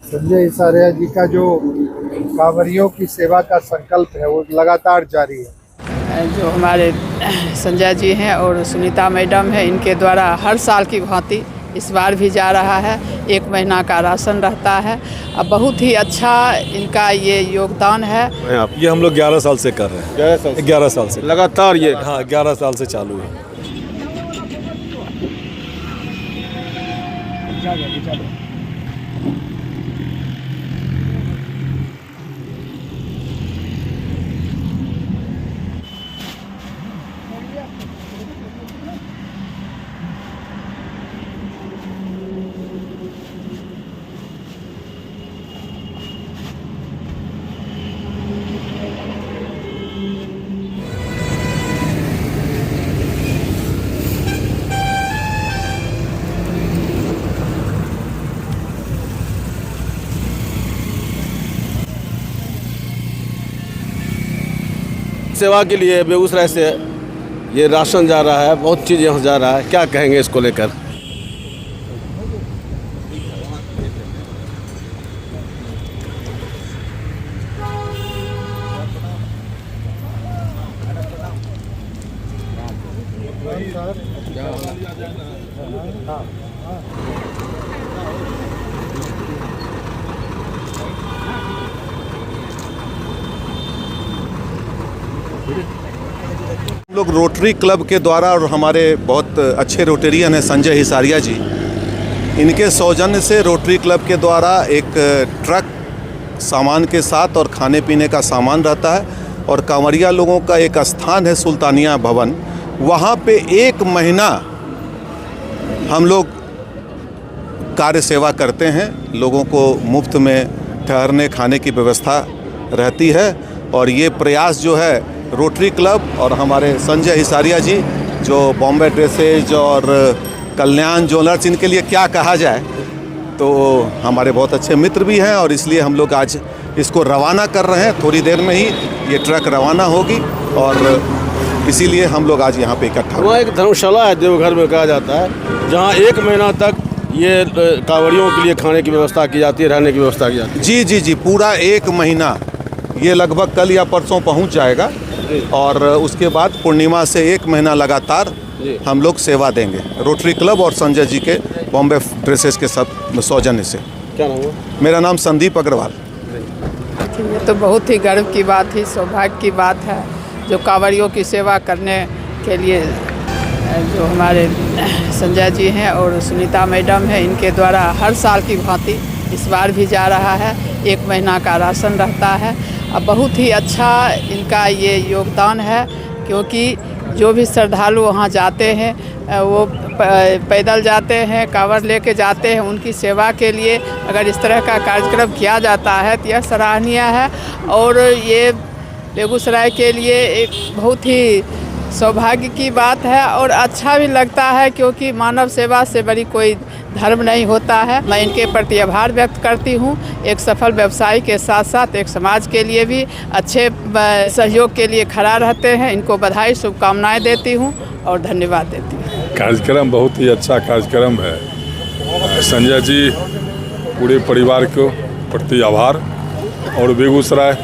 संजय हिसारिया जी का जो कांवरियों की सेवा का संकल्प है वो लगातार जारी है। जो हमारे संजय जी हैं और सुनीता मैडम है, इनके द्वारा हर साल की भांति इस बार भी जा रहा है। 1 महीना का राशन रहता है। अब बहुत ही अच्छा इनका ये योगदान है। ये हम लोग 11 साल से कर रहे हैं। 11 साल से लगातार ये। हाँ, 11 साल से चालू है। सेवा के लिए बेगूसराय से ये राशन जा रहा है, बहुत चीज़ यहाँ जा रहा है। क्या कहेंगे इसको लेकर? हम लोग रोटरी क्लब के द्वारा और हमारे बहुत अच्छे रोटेरियन हैं संजय हिसारिया जी, इनके सौजन्य से रोटरी क्लब के द्वारा एक ट्रक सामान के साथ और खाने पीने का सामान रहता है और कांवरिया लोगों का एक स्थान है सुल्तानिया भवन, वहाँ पे 1 महीना हम लोग कार्य सेवा करते हैं। लोगों को मुफ्त में ठहरने खाने की व्यवस्था रहती है और ये प्रयास जो है रोटरी क्लब और हमारे संजय हिसारिया जी जो बॉम्बे ड्रेसेज और कल्याण ज्वेलर्स, इनके लिए क्या कहा जाए, तो हमारे बहुत अच्छे मित्र भी हैं और इसलिए हम लोग आज इसको रवाना कर रहे हैं। थोड़ी देर में ही ये ट्रक रवाना होगी और इसीलिए हम लोग आज यहाँ पे इकट्ठा हुए। वहाँ एक धर्मशाला है देवघर में कहा जाता है, जहाँ 1 महीना तक ये कांवड़ियों के लिए खाने की व्यवस्था की जाती है, रहने की व्यवस्था की जाती है। जी, पूरा 1 महीना, ये लगभग कल या परसों पहुँच जाएगा और उसके बाद पूर्णिमा से 1 महीना लगातार हम लोग सेवा देंगे रोटरी क्लब और संजय जी के बॉम्बे ड्रेसेस के सब सौजन्य से। क्या नाम है? मेरा नाम संदीप अग्रवाल। ये तो बहुत ही गर्व की बात है, सौभाग्य की बात है जो कांवरियों की सेवा करने के लिए जो हमारे संजय जी हैं और सुनीता मैडम है, इनके द्वारा हर साल की भांति इस बार भी जा रहा है। 1 महीना का राशन रहता है। अब बहुत ही अच्छा इनका ये योगदान है, क्योंकि जो भी श्रद्धालु वहाँ जाते हैं वो पैदल जाते हैं, कांवर लेके जाते हैं। उनकी सेवा के लिए अगर इस तरह का कार्यक्रम किया जाता है तो यह सराहनीय है और ये बेगूसराय के लिए एक बहुत ही सौभाग्य की बात है और अच्छा भी लगता है, क्योंकि मानव सेवा से बड़ी कोई धर्म नहीं होता है। मैं इनके प्रति आभार व्यक्त करती हूँ। एक सफल व्यवसायी के साथ साथ एक समाज के लिए भी अच्छे सहयोग के लिए खड़ा रहते हैं। इनको बधाई, शुभकामनाएं देती हूँ और धन्यवाद देती हूँ। कार्यक्रम बहुत ही अच्छा कार्यक्रम है। संजय जी पूरे परिवार को प्रति आभार। और बेगूसराय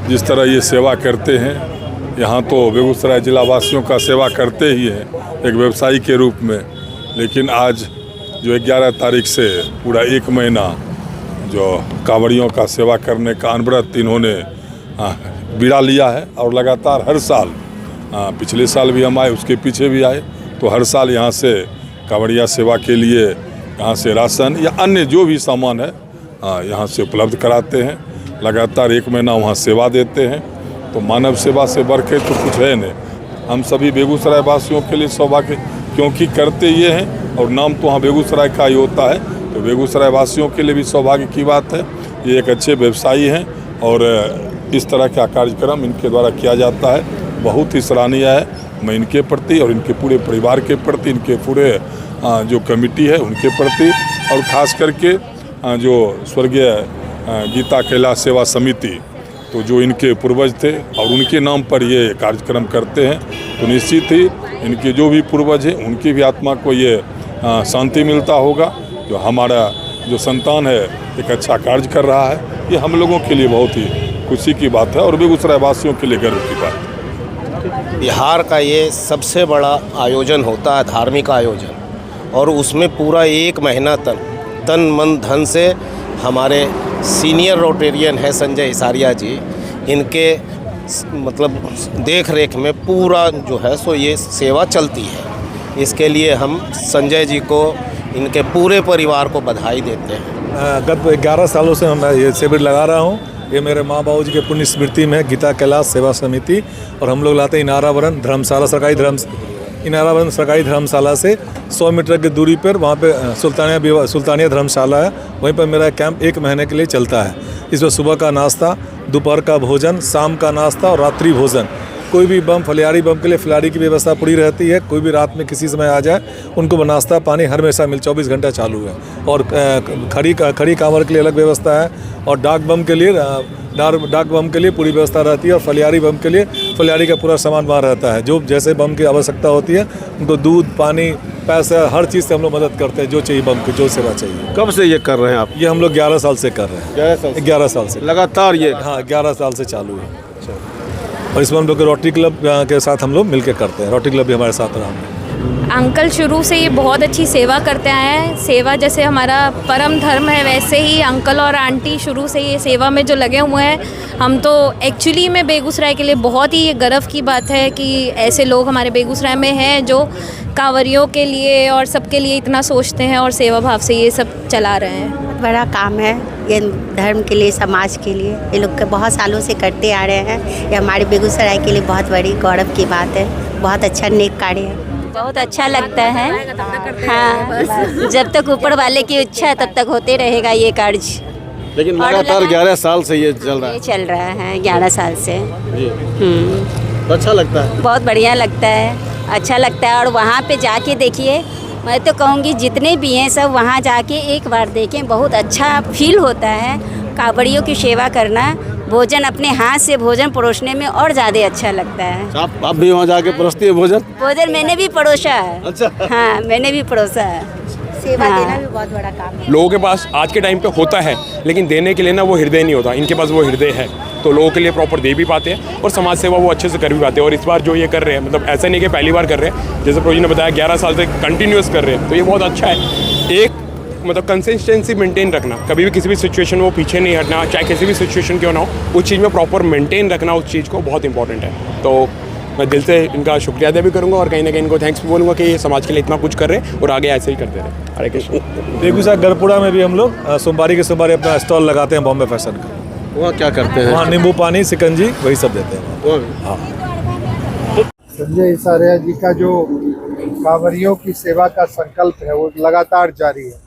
जिस तरह ये सेवा करते हैं, यहाँ तो बेगूसराय जिला वासियों का सेवा करते ही हैं एक व्यवसायी के रूप में, लेकिन आज जो 11 तारीख से पूरा 1 महीना जो कांवड़ियों का सेवा करने का अनवरत इन्होंने बीड़ा लिया है और लगातार हर साल, पिछले साल भी हम आए, उसके पीछे भी आए, तो हर साल यहाँ से कांवड़िया सेवा के लिए यहाँ से राशन या अन्य जो भी सामान है यहाँ से उपलब्ध कराते हैं। लगातार 1 महीना वहाँ सेवा देते हैं। तो मानव सेवा से बढ़ के तो कुछ है नहीं। हम सभी बेगूसराय वासियों के लिए सौभाग्य, क्योंकि करते ये हैं और नाम तो वहाँ बेगूसराय का ही होता है, तो बेगूसराय वासियों के लिए भी सौभाग्य की बात है। ये एक अच्छे व्यवसायी हैं और इस तरह का कार्यक्रम इनके द्वारा किया जाता है, बहुत ही सराहनीय है। मैं इनके प्रति और इनके पूरे परिवार के प्रति, इनके पूरे जो कमेटी है उनके प्रति, और ख़ास करके जो स्वर्गीय गीता कैलाश सेवा समिति, तो जो इनके पूर्वज थे और उनके नाम पर ये कार्यक्रम करते हैं, तो निश्चित ही इनके जो भी पूर्वज हैं उनकी भी आत्मा को ये शांति मिलता होगा। जो हमारा जो संतान है एक अच्छा कार्य कर रहा है, ये हम लोगों के लिए बहुत ही खुशी की बात है और बेगूसराय वासियों के लिए गर्व की बात है। बिहार का ये सबसे बड़ा आयोजन होता है, धार्मिक आयोजन, और उसमें पूरा 1 महीना तक तन मन धन से हमारे सीनियर रोटेरियन है संजय हिसारिया जी, इनके मतलब देख रेख में पूरा जो है सो ये सेवा चलती है। इसके लिए हम संजय जी को, इनके पूरे परिवार को बधाई देते हैं। गत 11 सालों से मैं ये शिविर लगा रहा हूँ। ये मेरे माँ बाबू जी के पुण्य स्मृति में गीता कैलाश सेवा समिति और हम लोग लाते हैं इनारावरण धर्मशाला, इनारावरण सरकारी धर्मशाला से 100 मीटर की दूरी पर वहाँ पे सुल्तानिया धर्मशाला है। वहीं पर मेरा कैंप 1 महीने के लिए चलता है। इसमें सुबह का नाश्ता, दोपहर का भोजन, शाम का नाश्ता और रात्रि भोजन। कोई भी बम, फलियारी बम के लिए फलियारी की व्यवस्था पूरी रहती है। कोई भी रात में किसी समय आ जाए उनको नाश्ता पानी हमेशा 24 घंटा चालू है। और खड़ी कांवर के लिए अलग व्यवस्था है और डाक बम के लिए पूरी व्यवस्था रहती है। और फलियारी बम के लिए फलियारी का पूरा सामान वहाँ रहता है। जो जैसे बम की आवश्यकता होती है उनको दूध, पानी, पैसा, हर चीज़ से हम लोग मदद करते हैं। जो चाहिए बम की, जो सेवा चाहिए। कब से ये कर रहे हैं आप? ये हम लोग 11 साल से कर रहे हैं। 11 साल से लगातार ये? हाँ, 11 साल से चालू है। और इसमें हम लोग रोटरी क्लब के साथ हम लोग मिलकर करते हैं। रोटरी क्लब भी हमारे साथ रहा है। अंकल शुरू से ये बहुत अच्छी सेवा करते आए हैं। सेवा जैसे हमारा परम धर्म है, वैसे ही अंकल और आंटी शुरू से ये सेवा में जो लगे हुए हैं। हम तो एक्चुअली में बेगूसराय के लिए बहुत ही ये गर्व की बात है कि ऐसे लोग हमारे बेगूसराय में हैं जो कांवरियों के लिए और सबके लिए इतना सोचते हैं और सेवा भाव से ये सब चला रहे हैं। बहुत बड़ा काम है ये, धर्म के लिए, समाज के लिए। ये लोग बहुत सालों से करते आ रहे हैं। ये हमारे बेगूसराय के लिए बहुत बड़ी गौरव की बात है। बहुत अच्छा नेक कार्य है। बहुत अच्छा लगता है। हाँ, जब तक ऊपर वाले की इच्छा है तब तक होते रहेगा ये कार्य। लेकिन लगातार 11 साल से ये चल रहा है। ये चल रहा है 11 साल से। तो अच्छा लगता है? बहुत बढ़िया लगता है, अच्छा लगता है। और वहाँ पे जाके देखिए, मैं तो कहूँगी जितने भी हैं सब वहाँ जाके एक बार देखें, बहुत अच्छा फील होता है। कांवड़ियों की सेवा करना, भोजन अपने हाथ से भोजन परोसने में और ज़्यादा अच्छा लगता है। आप भी वहाँ जाके परोसती है भोजन? भोजन मैंने भी परोसा है। अच्छा। हाँ, मैंने भी परोसा है। सेवा देना भी बहुत बड़ा काम है। लोगों के पास आज के टाइम पे होता है, लेकिन देने के लिए ना वो हृदय नहीं होता। इनके पास वो हृदय है, तो लोगों के लिए प्रॉपर दे भी पाते हैं और समाज सेवा वो अच्छे से कर भी पाते हैं। और इस बार जो ये कर रहे हैं, मतलब ऐसा नहीं कि पहली बार कर रहे हैं, जैसे प्रोजी ने बताया 11 साल से कंटिन्यूस कर रहे हैं, तो ये बहुत अच्छा है। एक मतलब कंसिस्टेंसी मेंटेन रखना, कभी भी किसी भी सिचुएशन में वो पीछे नहीं हटना, चाहे किसी भी सिचुएशन क्यों ना हो, उस चीज़ में प्रॉपर मेंटेन रखना उस चीज़ को बहुत इंपॉर्टेंट है। तो मैं दिल से इनका शुक्रिया अदा भी करूँगा और कहीं ना कहीं इनको थैंक्स भी बोलूँगा कि ये समाज के लिए इतना कुछ कर रहे हैं और आगे ऐसे ही करते रहे। हरे कृष्ण। बेगूसराय गरपुरा में भी हम लोग सोमवारी के सोमवारी अपना स्टॉल लगाते हैं बॉम्बे फैशन का। वहाँ क्या करते हैं? वहाँ नींबू पानी, शिकंजी, वही सब देते हैं। हाँ। संजय हिसारिया जी का जो कांवरियों की सेवा का संकल्प है वो लगातार जारी है।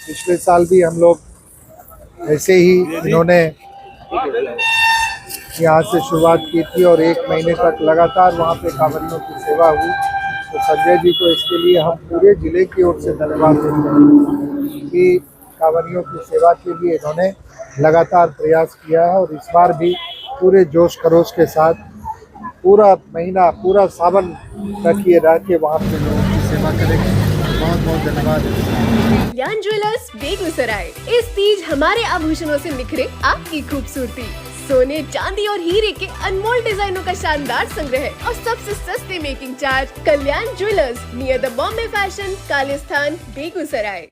पिछले साल भी हम लोग ऐसे ही इन्होंने यहाँ से शुरुआत की थी और 1 महीने तक लगातार वहाँ पे कांवरियों की सेवा हुई। तो संजय जी को इसके लिए हम पूरे जिले की ओर से धन्यवाद देते हैं कि कांवरियों की सेवा के लिए इन्होंने लगातार प्रयास किया है। और इस बार भी पूरे जोश खरोश के साथ पूरा महीना, पूरा सावन तक ये रह के वहाँ पे लोगों की सेवा करेंगे। बहुत बहुत धन्यवाद। कल्याण ज्वेलर्स बेगूसराय, इस तीज हमारे आभूषणों से निखरे आपकी खूबसूरती। सोने, चांदी और हीरे के अनमोल डिजाइनों का शानदार संग्रह और सबसे सस्ते making charge. Kalyan jewellers, near the Bombay fashion, Kalisthan, Begusarai.